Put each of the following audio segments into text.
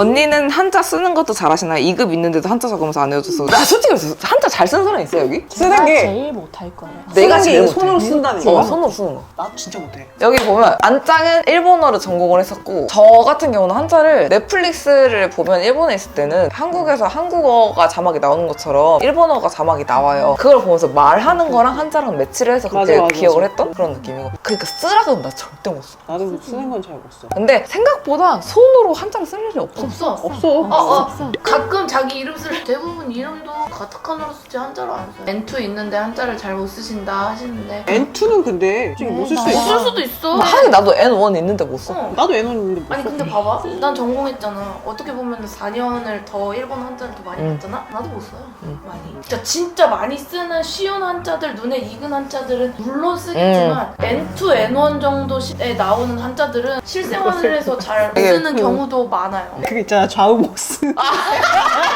언니는 한자 쓰는 것도 잘하시나요? 2급 있는데도 한자 적으면서 안 외워줘서. 나 솔직히 말해서 한자 잘 쓰는 사람 있어요 여기? 쓰는 게 제일 못할 거예요. 내가 제일 못해. 손으로 쓴다는 거. 손으로 쓰는 거. 나 진짜 못해. 여기 보면 안짱은 일본어를 전공을 했었고 저 같은 경우는 한자를 넷플릭스를 보면 일본에 있을 때는 한국에서 한국어가 자막이 나오는 것처럼 일본어가 자막이 나와요. 그걸 보면서 말하는 거랑 한자랑 매치를 해서 그렇게 맞아. 기억을 했던 그런 느낌이고 그러니까 쓰라고는 나 절대 못 써. 나도 쓰는 건 잘 못 써. 근데 생각보다 손으로 한자를 쓸 일이 없어. 없어. 없어. 가끔 자기 이름 쓸 대부분 이름도 가타카나로 쓰지 한자로 안 써요. N2 있는데 한자를 잘 못 쓰신다 하시는데 N2는 근데 솔직히 못 쓸 수 네, 못 있어. 쓸 수도 있어. 하긴 나도 N1 있는데 못 써. 나도 N1 있는데 못 아니 써. 근데 봐봐, 난 전공했잖아. 어떻게 보면 4년을 더 일본 한자를 더 많이 봤잖아? 나도 못 써요. 많이. 진짜 많이 쓰는 쉬운 한자들, 눈에 익은 한자들은 물론 쓰겠지만 N2, N1 정도에 나오는 한자들은 실생활에서 잘 못 쓰는 경우도 많아요. 그게 있잖아, 좌우 못 쓰.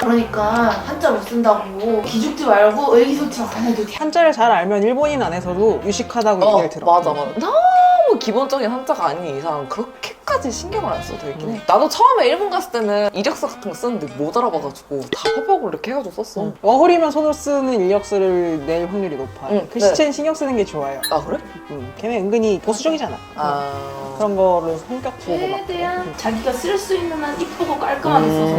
그러니까 한자 못 쓴다고 기죽지 말고 의기소침 안 해도 돼. 한자를 잘 알면 일본인 안에서도 유식하다고 얘기를 들어. 맞아. 너무 기본적인 한자가 아닌 이상 그렇게까지 신경을 안 써도 되긴 해. 나도 처음에 일본 갔을 때는 이력서 같은 거 쓰는데 못 알아봐가지고 다 팝업을 이렇게 해가지고 썼어. 워홀이면 손으로 쓰는 이력서를 낼 확률이 높아. 응, 글씨체는 신경 쓰는 게 좋아요. 아 그래? 걔네 은근히 보수적이잖아. 그런 거를 성격 보고 막. 최대한 자기가 쓸 수 있는 한 이쁘고 깔끔하게 써서.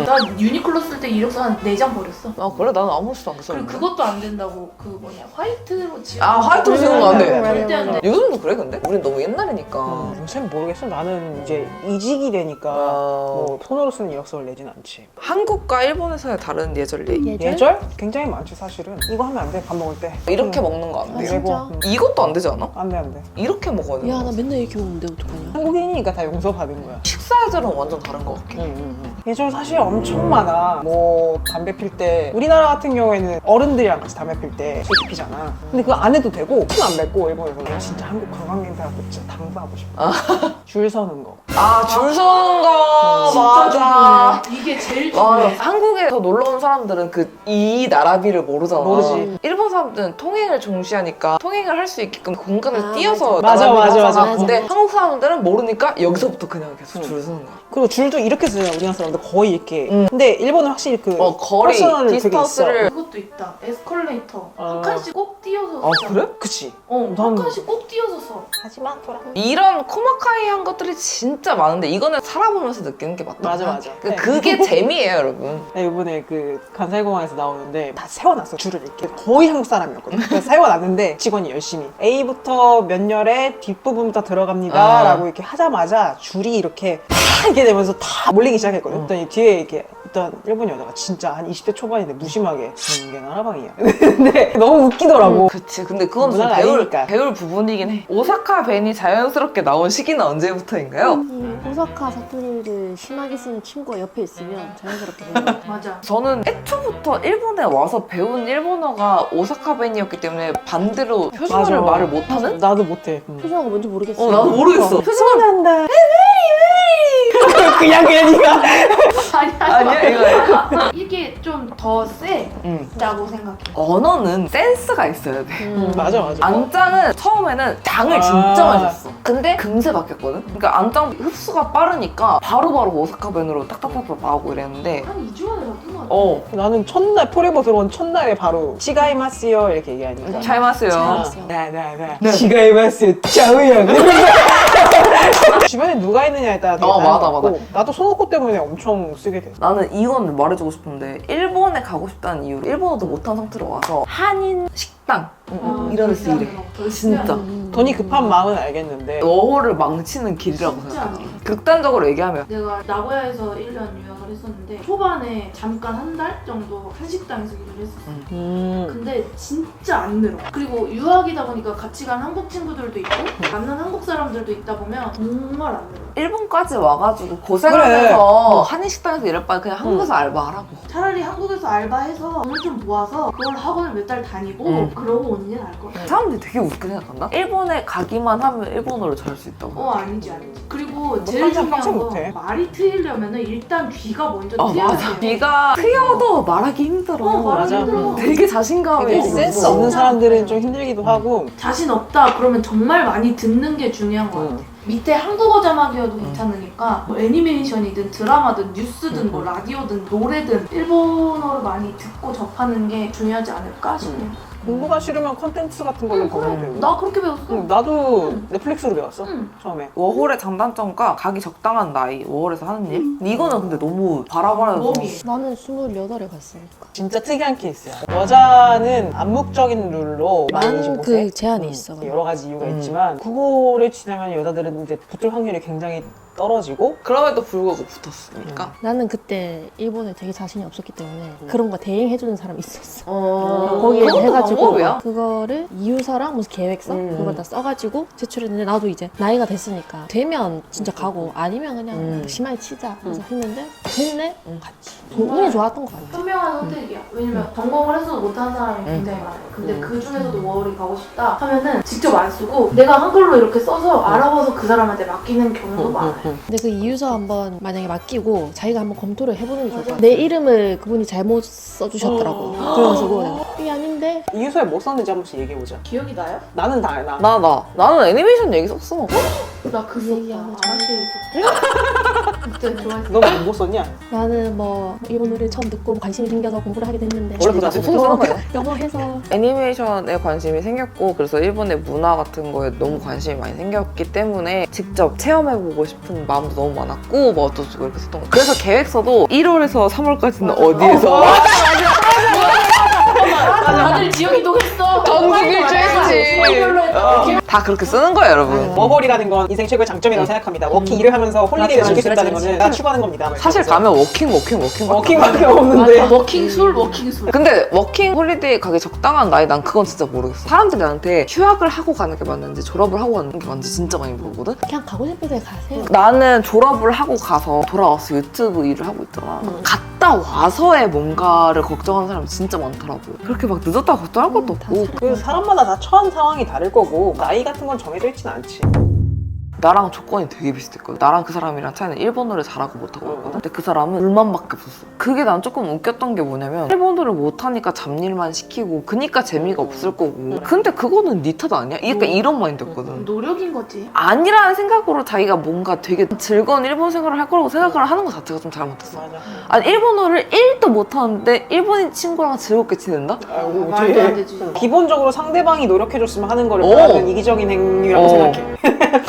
나 유니클로 쓸 때 이력서 한 4장 버렸어. 아 그래? 나는 아무것도 안 써. 그리고 그것도 안 된다고 그 뭐냐 화이트로 지워. 아 화이트로 쓰는 거 안 돼. 절대 안 돼. 요즘도 그래 근데? 우린 너무 옛날이니까. 요새는 모르겠어. 나는 이제 이직이 되니까 뭐 손으로 쓰는 이력서를 내진 않지. 한국과 일본에서의 다른 예절리. 예절? 굉장히 많지 사실은. 이거 하면 안 돼. 밥 먹을 때. 이렇게 먹는 거 안 돼. 진짜? 이것도 안 되지 않아? 안 돼, 안 돼. 이렇게 먹어야 돼. 야, 나 맨날 이렇게 먹는데 어떡하냐? 한국인이니까 다 용서받은 거야. 식사 예절은 완전 다른 거 같긴 해. 예절 사실 엄청 많아. 뭐 담배 필 때 우리나라 같은 경우에는 어른들이랑 같이 담배 필 때 술 피잖아. 근데 그거 안 해도 되고 술 안 맺고 일본에서는 진짜 한국 관광객들하고 진짜 당구하고 싶어. 줄 서는 거. 아, 줄 서는 거 진짜 맞아. 중요해. 이게 제일 와, 중요해. 한국에서 놀러 온 사람들은 이 나라비를 모르잖아. 모르지. 일본 사람들은 통행을 중시하니까 통행을 할 수 있게끔 공간을 아, 띄어서 맞아. 나라비를 맞아. 하잖아. 맞아. 근데 한국 사람들은 모르니까 여기서부터 그냥 계속 줄 서는 거야. 그리고 줄도 이렇게 쓰잖아. 우리나라 사람들 거의 이렇게. 근데 일본은 확실히 그 거리, 퍼스널 그게 디스턴스를. 그것도 있다. 에스컬레이터 아. 한 칸씩 꼭 띄어서 아, 쓰잖아. 그래? 그치. 한 난- 칸씩 꼭 띄어서 써. 하지마 돌아. 이런 코마카이한 것들이 진짜 많은데 이거는 살아보면서 느끼는 게 맞다. 맞아. 네. 그게 재미예요, 여러분. 나 이번에 그 간사이공항에서 나오는데 다 세워놨어. 줄을 이렇게. 거의 한국 사람이었거든. 그래서 세워놨는데 직원이 열심히 A부터 몇 열에 뒷부분부터 들어갑니다 라고 이렇게 하자마자 줄이 이렇게 다 이렇게 되면서 다 몰리기 시작했거든. 그랬더니 뒤에 이렇게 있던 일본 여자가 진짜 한 20대 초반인데 무심하게 이게 나라방이야. 근데 너무 웃기더라고. 그치. 근데 그건 좀 문화가 아니니까. 배울 부분이긴 해. 오사카 벤이 자연스럽게 나온 시기는 언제부터인가요? 오사카 사투리를 심하게 쓰는 친구가 옆에 있으면 자연스럽게 배워요. 맞아. 저는 애초부터 일본에 와서 배운 일본어가 오사카 벤이었기 때문에 반대로 표준어를 맞아. 말을 못하는? 나도 못해. 표정가 뭔지 모르겠어. 나도 모르겠어. 표준한다. 그냥 네가. 아니야, 이거. 이게 좀 더 세다고 생각해. 언어는 센스가 있어야 돼. 맞아. 안짱은 처음에는 장을 진짜 많이 썼어. 근데 금세 바뀌었거든? 그러니까 안짱 흡수가 빠르니까 바로바로 오사카 벤으로 딱딱딱딱 나오고 이랬는데 한 2주 만에 바뀐 것 같아. 나는 첫날 포레버 들어온 첫날에 바로 시가이마스요 이렇게 얘기하니까. 잘 마세요. 네. 시가이마스 짜우야. 주변에 누가 있느냐에 따라 되게 맞아. 다르고 나도 손오코 때문에 엄청 쓰게 됐어. 나는 이건 말해주고 싶은데 일본에 가고 싶다는 이유로 일본어도 못한 상태로 와서 한인 식당 이런 데서 일해. 진짜. 돈이 급한 마음은 알겠는데 너를 망치는 길이라고 진짜. 생각해. 극단적으로 얘기하면 내가 나고야에서 1년 유학을 했었는데 초반에 잠깐 한 달 정도 한식당에서 일을 했었어. 근데 진짜 안 늘어. 그리고 유학이다 보니까 같이 간 한국 친구들도 있고 만난 한국 사람들도 있다 보면 정말 안 늘어. 일본까지 와가지고 고생하면서 한인 식당에서 일할 바에 그냥 한국에서 알바하라고. 차라리 한국에서 알바해서 돈을 좀 모아서 그걸 학원을 몇 달 다니고 그러고 오는 게 나을 것 같아. 사람들이 되게 웃게 생각한다? 일본에 가기만 하면 일본어를 잘할 수 있다고. 아니지. 그리고 제일 사람 평생 중요한 거 못해. 말이 트이려면 일단 귀가 먼저 아 트여야 맞아. 돼요. 네가 트여도 말하기 힘들어. 말하기 맞아. 힘들어. 되게 자신감이 되게 있어. 센스 없는 사람들은 좀 힘들기도 하고 자신 없다 그러면 정말 많이 듣는 게 중요한 것 같아. 밑에 한국어 자막이어도 괜찮으니까 뭐 애니메이션이든 드라마든 뉴스든 뭐 라디오든 노래든 일본어를 많이 듣고 접하는 게 중요하지 않을까 싶네요. 공부가 싫으면 콘텐츠 같은 걸로 보면 되고. 나 그렇게 배웠어. 나도 넷플릭스로 배웠어. 응. 처음에. 워홀의 장단점과 가기 적당한 나이, 워홀에서 하는 일? 이거는 근데 너무 바라봐서 몸이. 나는 28에 갔으니까. 진짜 특이한 케이스야. 여자는 암묵적인 룰로 많은 25세? 그 제한이 있어. 여러 가지 이유가 있지만 그거를 지나면 여자들은 이제 붙을 확률이 굉장히 떨어지고 그럼에도 불구하고 붙었으니까. 나는 그때 일본에 되게 자신이 없었기 때문에 그런 거 대행해주는 사람이 있었어. 거기에 거기에 그것도 해가지고 방법이야? 그거를 이유서랑 무슨 계획서 그걸 다 써가지고 제출했는데 나도 이제 나이가 됐으니까 되면 진짜 가고 아니면 그냥 심하게 치자 그래서 했는데 됐네? 갔지. 운이 좋았던 것 같아. 현명한 선택이야. 왜냐면 전공을 해서도 못하는 사람이 굉장히 많아요. 근데 그 중에서도 워홀이 가고 싶다 하면은 직접 안 쓰고 내가 한글로 이렇게 써서 알아봐서 그 사람한테 맡기는 경우도 많아요. 근데 그 이유서 한번 만약에 맡기고 자기가 한번 검토를 해보는 게 좋을 것 같아. 내 이름을 그분이 잘못 써주셨더라고. 그래가지고 내가 이게 아닌데 이유서에 뭐 썼는지 한 번씩 얘기해보자. 기억이 나요? 나는 다 알아. 나는 애니메이션 얘기 썼어. 나 그 얘기 썼다. 안 아라시에 있었어. 그때 좋아했어. 너뭐 썼냐? 나는 뭐 일본 노래를 처음 듣고 관심이 생겨서 공부를 하게 됐는데 원래 그거 소설 쓰는 거야. 영어 해서 애니메이션에 관심이 생겼고 그래서 일본의 문화 같은 거에 너무 관심이 많이 생겼기 때문에 직접 체험해보고 싶은 마음도 너무 많았고 뭐 어쩌고 이렇게 썼던 거. 그래서 계획서도 1월에서 3월까지는 어디에서 다들 지역 이동했어. 전국 일주했지. 다 그렇게 쓰는 거예요, 여러분. 워홀이라는 건 인생 최고의 장점이라고 생각합니다. 워킹 일을 하면서 홀리데이를 즐길 수 있다는 거는 내가 추구하는 겁니다. 사실 가면 워킹. 워킹밖에 없는데. 워킹술. 근데 워킹 홀리데이 가기 적당한 나이 난 그건 진짜 모르겠어. 사람들이 나한테 휴학을 하고 가는 게 맞는지 졸업을 하고 가는 게 맞는지 진짜 많이 물어보거든? 그냥 가고 싶을 때 가세요. 나는 졸업을 하고 가서 돌아와서 유튜브 일을 하고 있잖아. 갔다 와서의 뭔가를 걱정하는 사람이 진짜 많더라고. 그렇게 막 늦었다고 걱정할 것도 다 없고. 그 사람마다 다 처한 상황이 다를 거고 나이 같은 건 정해져 있지는 않지. 나랑 조건이 되게 비슷했거든. 나랑 그 사람이랑 차이는 일본어를 잘하고 못하고 있거든. 근데 그 사람은 불만밖에 없었어. 그게 난 조금 웃겼던 게 뭐냐면 일본어를 못하니까 잡일만 시키고 그니까 재미가 없을 거고 근데 그거는 네 탓 아니야? 약간 이런 마인드였거든. 노력인 거지. 아니라는 생각으로 자기가 뭔가 되게 즐거운 일본 생활을 할 거라고 생각을 하는 것 자체가 좀 잘못했어. 맞아. 아니 일본어를 1도 못하는데 일본인 친구랑 즐겁게 지낸다? 아이고, 말도 안 되지. 기본적으로 상대방이 노력해줬으면 하는 거를 오. 바라는 이기적인 행위라고 생각해.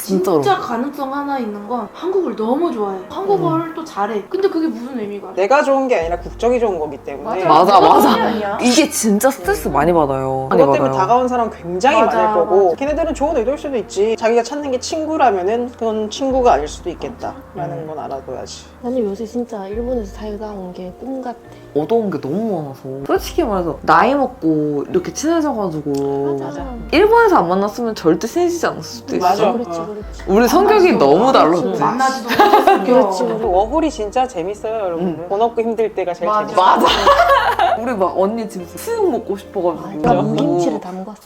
진짜로. 진짜 가능성 하나 있는 건 한국을 너무 좋아해. 한국어를 또 잘해. 근데 그게 무슨 의미가? 내가 좋은 게 아니라 국적이 좋은 거기 때문에 맞아. 아니야. 이게 진짜 스트레스 많이 받아요. 그것 때문에 다가온 사람 굉장히 맞아, 많을 거고 맞아. 걔네들은 좋은 의도일 수도 있지. 자기가 찾는 게 친구라면은 그건 친구가 아닐 수도 있겠다 라는 건 알아둬야지. 나는 요새 진짜 일본에서 살다 온 게 꿈 같아. 얻어온 게 너무 많아서 솔직히 말해서 나이 먹고 이렇게 친해져가지고 맞아. 일본에서 안 만났으면 절대 친해지지 않았을 수도 있어. 맞아. 그렇지. 우리 성격이 너무 달랐지. 만나지도 못했어. 그렇지. 워홀이 진짜 재밌어요 여러분. 돈 없고 힘들 때가 제일 맞아. 재밌어요. 맞아. 우리 막 언니 집에서 수육 먹고 싶어가지고 나 무김치를 담갔어.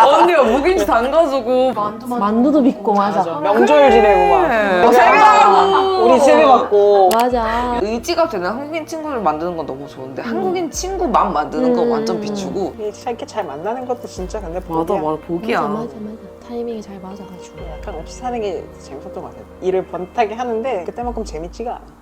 언니가 무김치 담가주고 만두도 믿고 맞아. 명절 지내고 막 그래. 세배하고 우리 세배 받고 맞아. 의지가 되는 한국인 친구를 만드는 건 너무 좋은데 한국인 친구만 만드는 건 완전 비추고 이렇게 잘 만나는 것도 진짜 근데 맞아 복이야. 복이야. 맞아. 타이밍이 잘 맞아가지고. 약간 없이 사는 게 재밌었던 것 같아요. 일을 번타게 하는데 그때만큼 재밌지가 않아.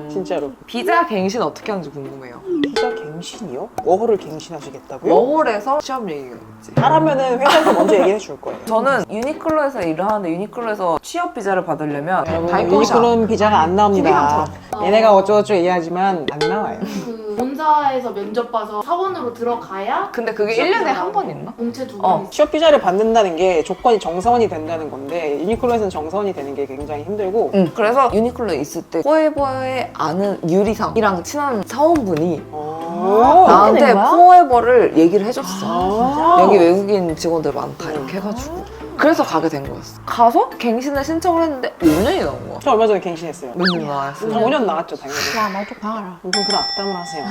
진짜로. 비자 갱신 어떻게 하는지 궁금해요. 비자 갱신이요? 워홀을 갱신하시겠다고요? 워홀에서 시험 얘기가 있지. 하라면은 회사에서 먼저 얘기해 줄 거예요. 저는 유니클로에서 일을 하는데 유니클로에서 취업 비자를 받으려면 다이코샤 유니클로는 비자가 안 나옵니다. 코리안처럼. 얘네가 어쩌고저쩌고 얘기하지만 안 나와요. 그 본사에서 면접 봐서 사원으로 들어가야 근데 그게 1년에 한 번 있나? 공채 두 어. 번 있어. 취업 비자를 받는다는 게 조건이 정사원이 된다는 건데 유니클로에서는 정사원이 되는 게 굉장히 힘들고 그래서 유니클로에 있을 때 포에버에 아는 유리상이랑 친한 사원분이 나한테 된 거야? 포에버를 얘기를 해줬어. 아. 여기 외국인 직원들 많다 이렇게 해가지고 그래서 가게 된 거였어. 가서 갱신을 신청을 했는데 5년이 나온 거야. 저 얼마 전에 갱신했어요. 몇 년 나왔어? 5년 나왔죠 당연히. 야, 말 좀 박아라. 무슨 그런 악담을 하세요.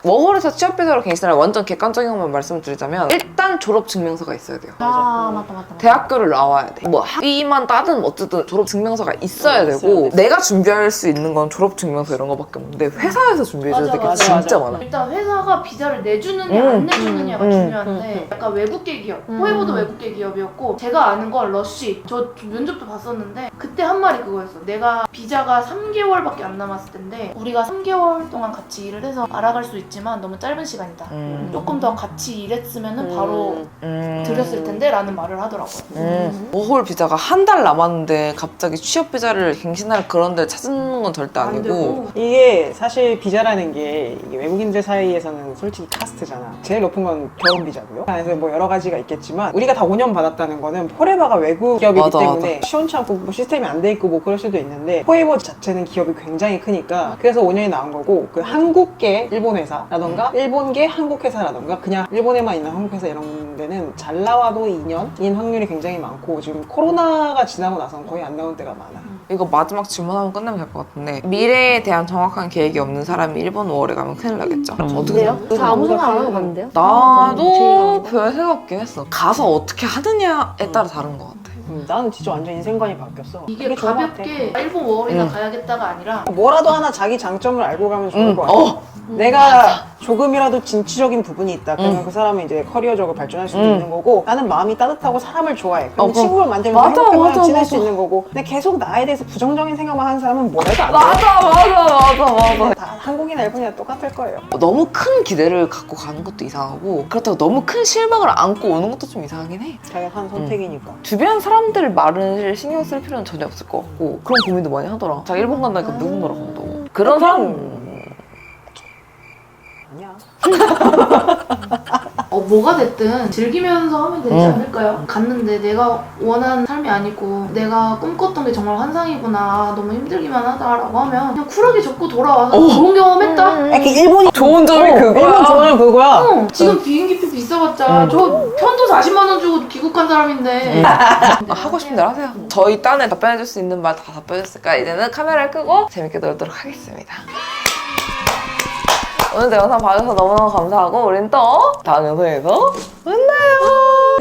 워홀에서 취업 비자로 갱신을 완전 객관적인 것만 말씀을 드리자면 일단 졸업 증명서가 있어야 돼요. 아, 맞다. 대학교를 나와야 돼. 뭐 학위만 따든 어쨌든 졸업 증명서가 있어야 있어야 되고 돼. 내가 준비할 수 있는 건 졸업 증명서 이런 거밖에 없는데 회사에서 준비해줘야 될 게 맞아, 진짜 맞아. 많아. 일단 회사가 비자를 내주느냐 안 내주느냐가 중요한데 약간 외국계 기업, 포에버도 외국계 기업이었고 있었고 제가 아는 건 러쉬 저 면접도 봤었는데 그때 한 말이 그거였어. 내가 비자가 3개월밖에 안 남았을 텐데 우리가 3개월 동안 같이 일을 해서 알아갈 수 있지만 너무 짧은 시간이다. 조금 더 같이 일했으면 바로 드렸을 텐데 라는 말을 하더라고요. 워홀 비자가 한 달 남았는데 갑자기 취업 비자를 갱신할 그런 데를 찾는 건 절대 안 아니고 되고. 이게 사실 비자라는 게 이게 외국인들 사이에서는 솔직히 카스트잖아. 제일 높은 건 결혼 비자고요. 그래서 뭐 여러 가지가 있겠지만 우리가 다 5년 받았다는 거는 포레버가 외국 기업이기 맞아, 때문에 시원치 않고 뭐 시스템이 안 돼 있고 뭐 그럴 수도 있는데 포에버 자체는 기업이 굉장히 크니까 그래서 5년이 나온 거고 그 한국계 일본 회사라던가 일본계 한국 회사라던가 그냥 일본에만 있는 한국 회사 이런 데는 잘 나와도 2년인 확률이 굉장히 많고 지금 코로나가 지나고 나서는 거의 안 나온 때가 많아. 이거 마지막 질문하면 끝내면 될 것 같은데 미래에 대한 정확한 계획이 없는 사람이 일본 5월에 가면 큰일 나겠죠? 그럼 어떻게 근데요? 생각해? 저 아무 생각 안 하고 갔는데요? 나도 별 생각 없긴 했어. 가서 어떻게 하느냐에 따라 다른 것 같아. 나는 진짜 완전 인생관이 바뀌었어. 이게 그게 좋은 것 가볍게 일본 워홀이나 가야겠다가 아니라 뭐라도 하나 자기 장점을 알고 가면 좋을 것 같아. 어. 내가 조금이라도 진취적인 부분이 있다. 그러면 그 사람은 이제 커리어적으로 발전할 수도 있는 거고 나는 마음이 따뜻하고 사람을 좋아해. 그럼 친구를 만들면서 맞아, 행복하게 맞아, 지낼 맞아. 수 있는 거고 근데 계속 나에 대해서 부정적인 생각만 하는 사람은 뭐래도 안 돼. 맞아. 다 한국이나 일본이나 똑같을 거예요. 너무 큰 기대를 갖고 가는 것도 이상하고 그렇다고 너무 큰 실망을 안고 오는 것도 좀 이상하긴 해. 자기가 한 선택이니까. 주변 사람들 말을 신경 쓸 필요는 전혀 없을 것 같고 그런 고민도 많이 하더라. 자기 일본 간다니까 미국 가라 간다고. 그런 사람 아니야. 뭐가 됐든 즐기면서 하면 되지 않을까요? 갔는데 내가 원하는 삶이 아니고 내가 꿈꿨던 게 정말 환상이구나 너무 힘들기만 하다라고 하면 그냥 쿨하게 접고 돌아와서 좋은 경험했다. 이렇게 일본이 좋은 점이 그거야. 일본 좋은 점이 그거야. 지금 비행기표 비싸봤자 저 편도 40만 원 주고 귀국한 사람인데 하고 싶은 대로 하세요. 저희 딴에 답변해줄 수 있는 말 다 답변해줬으니까 이제는 카메라를 끄고 재밌게 놀도록 하겠습니다. 오늘도 영상 봐주셔서 너무너무 감사하고 우린 또 다음 영상에서 만나요.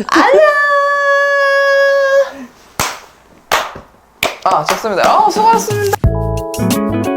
안녕. 좋습니다. 수고하셨습니다.